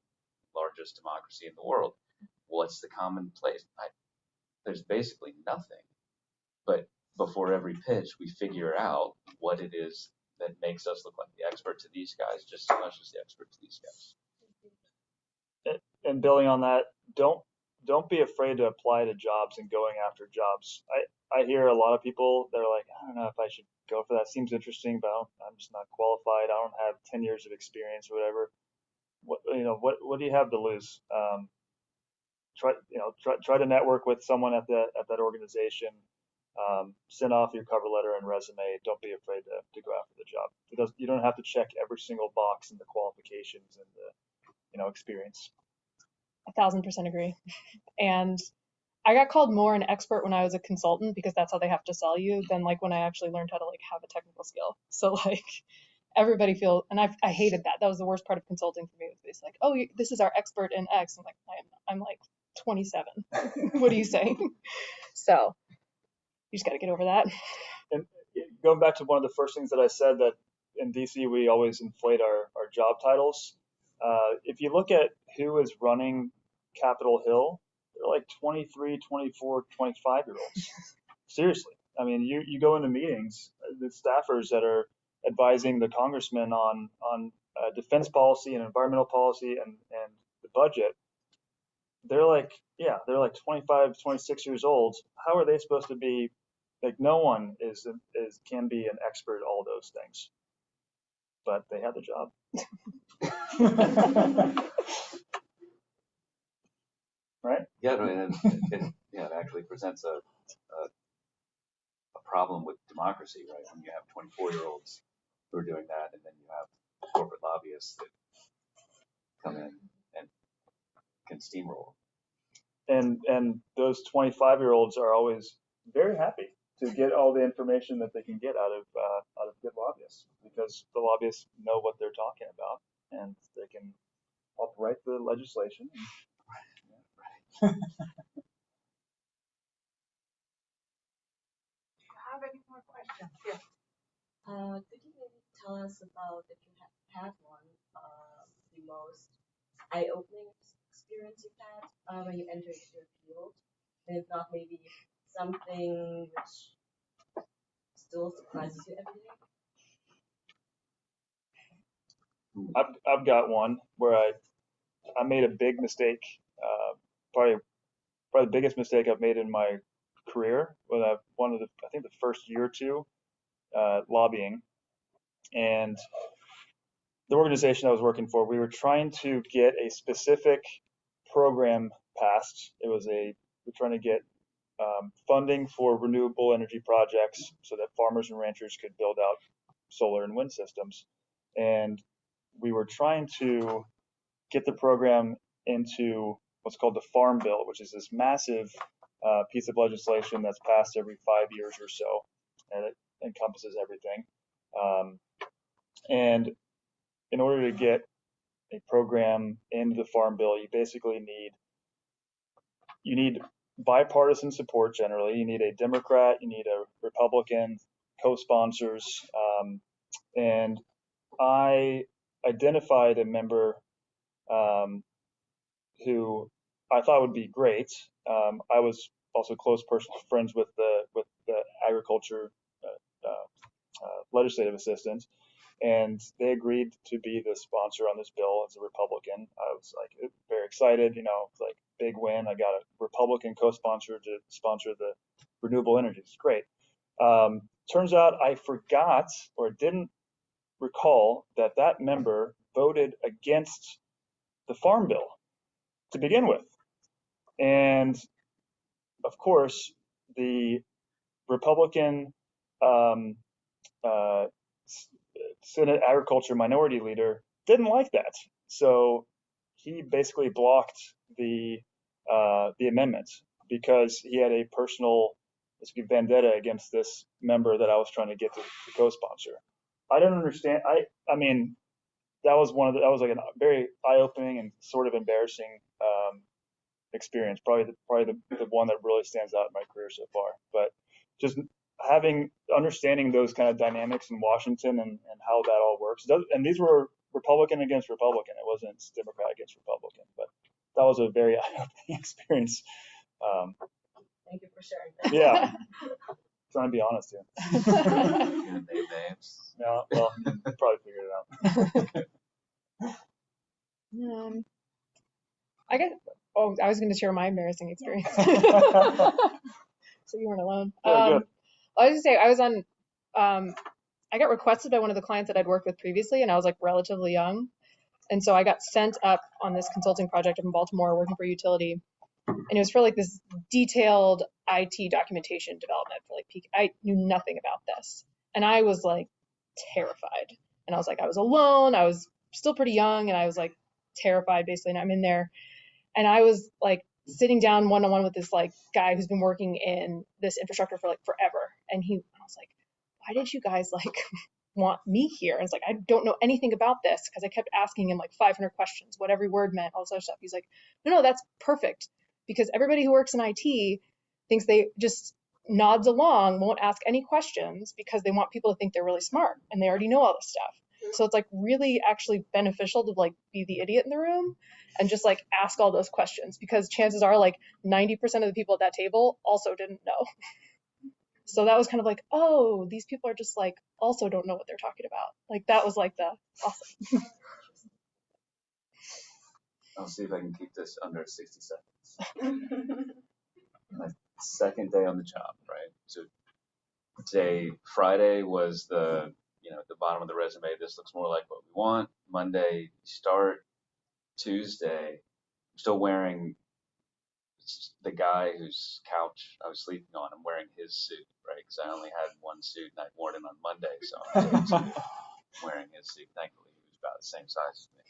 largest democracy in the world. What's the common place? There's basically nothing. But before every pitch, we figure out what it is that makes us look like the expert to these guys, just as much as the expert to these guys. And building on that, don't be afraid to apply to jobs and going after jobs. I hear a lot of people, they're like, I don't know if I should go for that. Seems interesting, but I'm just not qualified. I don't have 10 years of experience or whatever. What do you have to lose? Try to network with someone at that organization. Send off your cover letter and resume. Don't be afraid to go after the job. You don't have to check every single box in the qualifications and the experience. 1,000% agree. And I got called more an expert when I was a consultant, because that's how they have to sell you, than like when I actually learned how to like have a technical skill. So like everybody feels, and I hated that. That was the worst part of consulting for me. It was basically like, oh, this is our expert in X. I'm like, I'm like 27. What are you saying? So you just got to get over that. And going back to one of the first things that I said, that in DC we always inflate our job titles. If you look at who is running Capitol Hill, they're like 23, 24, 25-year-olds. Seriously. I mean, you go into meetings, the staffers that are advising the congressman on defense policy and environmental policy and the budget, they're like 25, 26 years old. How are they supposed to be? Like, no one can be an expert at all those things, but they have the job. Right? Yeah, and it actually presents a problem with democracy, right? When you have 24-year-olds who are doing that, and then you have corporate lobbyists that come in and can steamroll. And those 25-year-olds are always very happy to get all the information that they can get out of good lobbyists, because the lobbyists know what they're talking about, and they can help write the legislation. Do you have any more questions? Yes. Could you maybe tell us about, if you have one, the most eye-opening experience you've had when you entered your field? And if not, maybe something which still surprises you every day? I've got one where I made a big mistake, probably the biggest mistake I've made in my career. When I think the first year or two, lobbying, and the organization I was working for, we were trying to get a specific program passed. We're trying to get funding for renewable energy projects so that farmers and ranchers could build out solar and wind systems. And we were trying to get the program into what's called the Farm Bill, which is this massive piece of legislation that's passed every 5 years or so, and it encompasses everything. And in order to get a program into the Farm Bill, you basically need bipartisan support. Generally, you need a Democrat, you need a Republican, co-sponsors, and I identified a member who I thought would be great. I was also close personal friends with the agriculture legislative assistant, and they agreed to be the sponsor on this bill as a Republican. I was like very excited, like big win. I got a Republican co-sponsor to sponsor the renewable energy. It's great. Turns out I forgot or didn't recall that member voted against the farm bill to begin with. And of course, the Republican Senate Agriculture Minority Leader didn't like that. So he basically blocked the amendment because he had a personal vendetta against this member that I was trying to get to co-sponsor. I don't understand. I mean, that was like a very eye-opening and sort of embarrassing experience. Probably the one that really stands out in my career so far. But just understanding those kind of dynamics in Washington and how that all works. And these were Republican against Republican. It wasn't Democrat against Republican. But that was a very eye-opening experience. Thank you for sharing that. Yeah. Trying to be honest here. No, well, probably figured it out. I guess. Oh, I was going to share my embarrassing experience. So you weren't alone. Good. I was going to say I was on. I got requested by one of the clients that I'd worked with previously, and I was like relatively young, and so I got sent up on this consulting project up in Baltimore, working for a utility, and it was for like this detailed IT documentation development for like peak. I knew nothing about this, and I was like terrified, and I was alone. I was still pretty young, and I was like terrified basically, and I'm in there, and I was like sitting down one-on-one with this like guy who's been working in this infrastructure for like forever, and I was like, why did you guys like want me here? And it's like, I don't know anything about this, because I kept asking him like 500 questions, what every word meant, all this other stuff. He's like, no, that's perfect, because everybody who works in IT thinks they just nods along, won't ask any questions, because they want people to think they're really smart and they already know all this stuff. So it's like really actually beneficial to like be the idiot in the room and just like ask all those questions, because chances are like 90% of the people at that table also didn't know. So that was kind of like, oh, these people are just like also don't know what they're talking about. Like that was like the awesome. I'll see if I can keep this under 60 seconds. My second day on the job, right? So Friday was the the bottom of the resume. This looks more like what we want. Monday, start. Tuesday, I'm still wearing the guy whose couch I was sleeping on. I'm wearing his suit, right? Because I only had one suit and I'd worn it on Monday, so I'm wearing his suit. Thankfully, he was about the same size as me.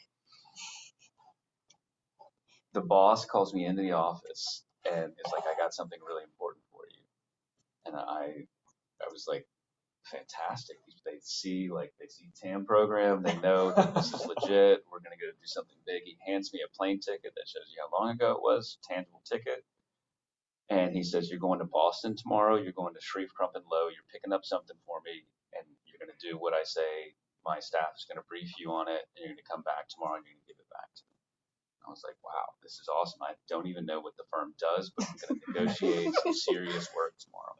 The boss calls me into the office and is like, I got something really important for you. And I was like, fantastic. They see TAM program. They know that this is legit. We're going to go do something big. He hands me a plane ticket that shows you how long ago it was, tangible ticket. And he says, you're going to Boston tomorrow. You're going to Shreve, Crump, and Low. You're picking up something for me, and you're going to do what I say. My staff is going to brief you on it, and you're going to come back tomorrow, and you're going to give it back to me. I was like, wow, this is awesome. I don't even know what the firm does, but I'm going to negotiate some serious work tomorrow.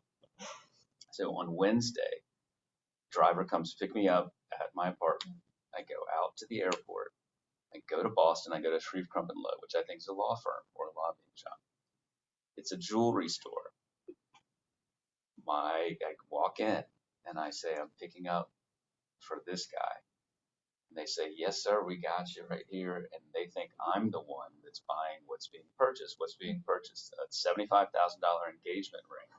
So on Wednesday, driver comes pick me up at my apartment. I go out to the airport. I go to Boston. I go to Shreve, Crump, and Low, which I think is a law firm or a lobbying shop. It's a jewelry store. I walk in and I say, I'm picking up for this guy. And they say, yes, sir, we got you right here. And they think I'm the one that's buying what's being purchased. What's being purchased? A $75,000 engagement ring.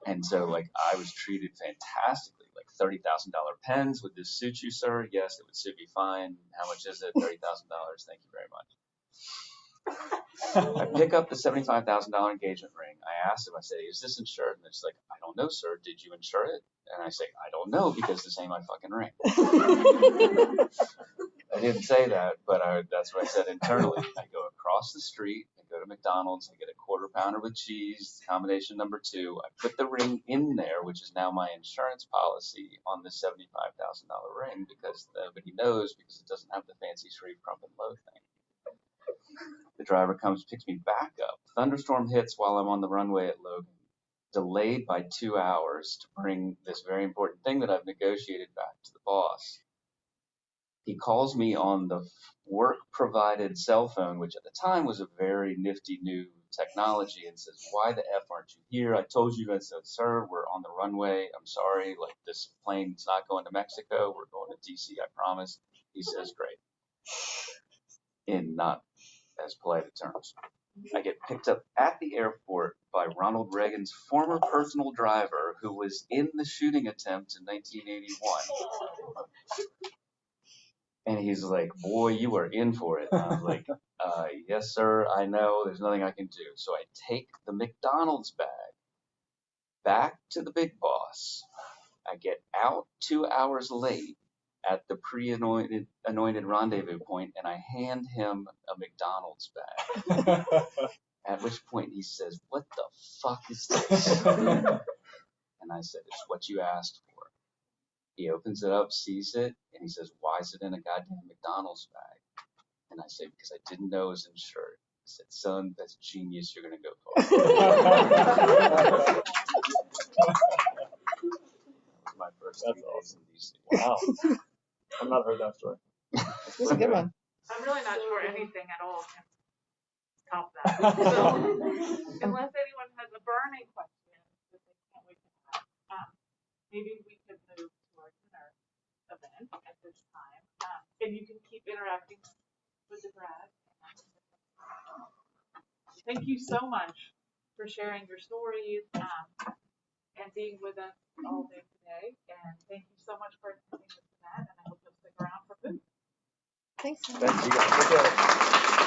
And so, like, I was treated fantastically. Like $30,000 pens. Would this suit you, sir? Yes, it would suit me fine. How much is it? $30,000. Thank you very much. I pick up the $75,000 engagement ring. I asked him, I say, is this insured? And it's like, I don't know, sir. Did you insure it? And I say, I don't know, because this ain't my fucking ring. I didn't say that, but that's what I said internally. I go across the street, I go to McDonald's, I get a quarter pounder with cheese, combination number 2. I put the ring in there, which is now my insurance policy on the $75,000 ring, because nobody knows, because it doesn't have the fancy Shreve, Crump, and Low thing. The driver comes, picks me back up. Thunderstorm hits while I'm on the runway at Logan. delayed by 2 hours to bring this very important thing that I've negotiated back to the boss. He calls me on the work-provided cell phone, which at the time was a very nifty new technology, and says, "Why the F aren't you here? I told you." I said, "Sir, we're on the runway. I'm sorry. Like, this plane's not going to Mexico. We're going to DC, I promise." He says, "Great," in not as polite of terms. I get picked up at the airport by Ronald Reagan's former personal driver, who was in the shooting attempt in 1981. And he's like, "Boy, you are in for it." And I was like, "Yes, sir, I know. There's nothing I can do." So I take the McDonald's bag back to the big boss. I get out 2 hours late at the pre-anointed rendezvous point, and I hand him a McDonald's bag. At which point he says, "What the fuck is this?" And I said, "It's what you asked for." He opens it up, sees it, and he says, "Why is it in a goddamn McDonald's bag?" And I say, "Because I didn't know it was insured." He said, "Son, that's genius. You're going to go far." That was my first 3 days in DC. Wow. I've not heard that story. This is a good one. I'm really not sure anything at all can top that. So, unless anyone has a burning question that they can't wait to have, maybe we could move to our dinner event at this time. And you can keep interacting with the grads. Thank you so much for sharing your stories and being with us all day today. And thank you so much for attending this event. And I hope you'll stick around for food. Thanks. Thank you guys.